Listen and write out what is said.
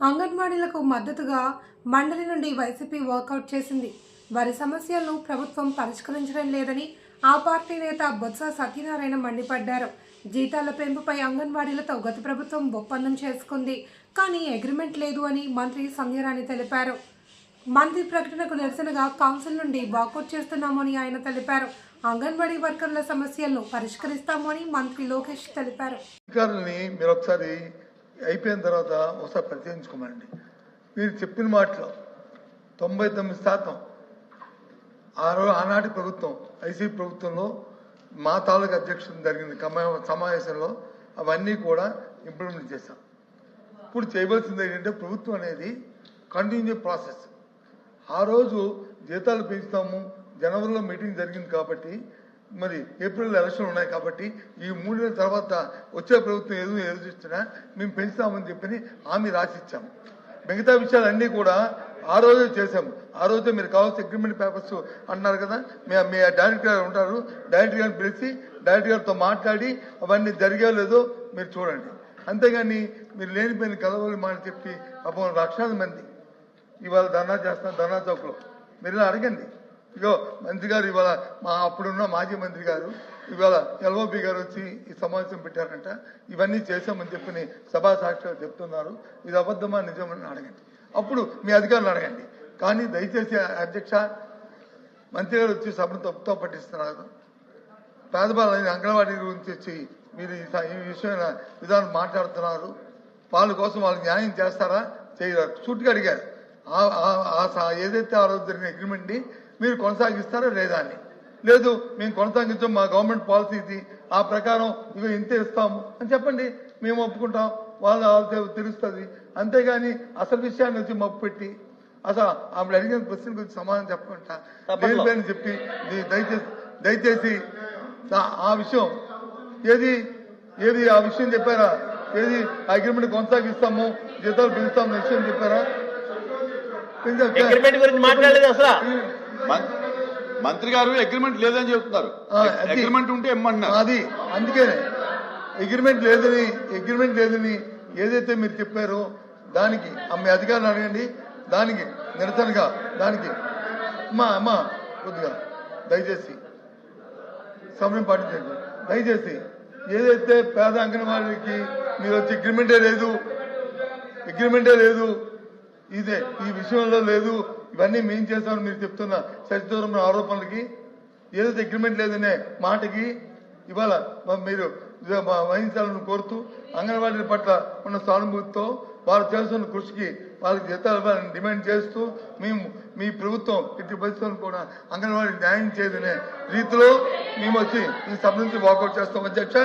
అంగన్వాడీలకు మద్దతుగా మండలి నుండి వైసీపీ వాకౌట్ చేసింది. వారి సమస్యలను ప్రభుత్వం పరిష్కరించడం లేదని ఆ పార్టీ నేత బొత్స సత్యనారాయణ మండిపడ్డారు. జీతాల పెంపుపై అంగన్వాడీలతో గత ప్రభుత్వం ఒప్పందం చేసుకుంది, కానీ అగ్రిమెంట్ లేదు అని మంత్రి సంధ్యారాణి తెలిపారు. మంత్రి ప్రకటనకు నిరసనగా కౌన్సిల్ నుండి వాకౌట్ చేస్తున్నామని ఆయన తెలిపారు. అంగన్వాడీ వర్కర్ల సమస్యలను పరిష్కరిస్తామని మంత్రి లోకేష్ తెలిపారు. అయిపోయిన తర్వాత ఒకసారి పరిశీలించుకోమండి. మీరు చెప్పిన మాటలో 99% ఆనాటి ప్రభుత్వం ఐసీపీ ప్రభుత్వంలో మా తాలూకు అధ్యక్షుడు జరిగిన సమావేశంలో అవన్నీ కూడా ఇంప్లిమెంట్ చేశాం. ఇప్పుడు చేయవలసింది ఏంటంటే ప్రభుత్వం అనేది కంటిన్యూ ప్రాసెస్. ఆ రోజు జీతాలు పెంచుతాము, జనవరిలో మీటింగ్ జరిగింది కాబట్టి, మరి ఏప్రిల్ ఎలక్షన్ ఉన్నాయి కాబట్టి ఈ 3 నెలల తర్వాత వచ్చే ప్రభుత్వం ఎదురుస్తున్నా మేము పెంచుతామని చెప్పి హామీ రాసిచ్చాము. మిగతా విషయాలన్నీ కూడా ఆ రోజే చేశాము. ఆ రోజే మీరు కావాల్సిన అగ్రిమెంట్ పేపర్స్ అంటున్నారు కదా, మీ డైరెక్టర్ గారు ఉంటారు, డైరెక్టర్ గారిని పిలిచి డైరెక్టర్ గారితో మాట్లాడి అవన్నీ జరిగే లేదో మీరు చూడండి. అంతేగాని మీరు లేనిపోయిన కలవలు మాట చెప్పి అప్పుడు లక్షలాది మంది ఇవాళ ధర్నా చేస్తున్నారు. ధర్నా చౌక్లో మీరు ఇలా అడగండి. ఇగో మంత్రి గారు ఇవాళ అప్పుడున్న మాజీ మంత్రి గారు ఇవాళ ఎల్ఓపి గారు వచ్చి ఈ సమావేశం పెట్టారంట, ఇవన్నీ చేశామని చెప్పి సభా సాక్షిగా చెప్తున్నారు. ఇది అబద్ధమా నిజమని అడగండి. అప్పుడు మీ అధికారులు అడగండి. కానీ దయచేసి అధ్యక్ష, మంత్రి గారు వచ్చి సభను తప్పుతో పట్టిస్తున్నారు. పేదవాళ్ళని అంగన్వాడీ గురించి వచ్చి మీరు ఈ విషయమైన విధానం మాట్లాడుతున్నారు. వాళ్ళ కోసం వాళ్ళు న్యాయం చేస్తారా చేయరు సూటిగా అడిగారు. ఏదైతే ఆ రోజు జరిగిన అగ్రిమెంట్ ని మీరు కొనసాగిస్తారా లేదా అని. లేదు మేము కొనసాగించాం, మా గవర్నమెంట్ పాలసీ ఇది, ఆ ప్రకారం ఇవి ఇంతే ఇస్తాము అని చెప్పండి, మేము ఒప్పుకుంటాం, వాళ్ళు తెలుస్తుంది. అంతేగాని అసలు విషయాన్ని వచ్చి మప్పు పెట్టి అసలు ఆమె అడిగిన క్వశ్చన్ గురించి సమాధానం చెప్పకుండా లేని చెప్పి దయచేసి ఆ విషయం ఏది ఆ విషయం చెప్పారా? ఏది అగ్రిమెంట్ కొనసాగిస్తాము, జీతాలు పెంచుతాము విషయం చెప్పారా? మాట్లాడలేదు అసలు. మంత్రి గారు అగ్రిమెంట్ లేదని చెప్తున్నారు. అగ్రిమెంట్ ఉంటే ఇమ్మంటున్నారు. అది అందుకే అగ్రిమెంట్ లేదని ఏదైతే మీరు చెప్పారో దానికి మీ అధికారులు అడగండి. దానికి నిరసనగా దానికి అమ్మా కొద్దిగా దయచేసి సమయం పాటించండి. దయచేసి ఏదైతే పేద అంగన్వాడీకి మీరు వచ్చి అగ్రిమెంటే లేదు, ఇదే ఈ విషయంలో లేదు, ఇవన్నీ మేం చేస్తామని మీరు చెప్తున్న సచిదూరం ఆరోపణలకి ఏదైతే అగ్రిమెంట్ లేదనే మాటకి ఇవాళ మీరు వహించాలని కోరుతూ అంగన్వాడీ పట్ల ఉన్న సానుభూతితో వారు చేస్తున్న కృషికి వాళ్ళకి జీతాలు డిమాండ్ చేస్తూ మీ ప్రభుత్వం ఇటు పరిస్థితులను కూడా అంగన్వాడీ న్యాయం చేయదనే రీతిలో మేము వచ్చి ఈ సభ నుంచి వాకౌట్ చేస్తాం. అధ్యక్ష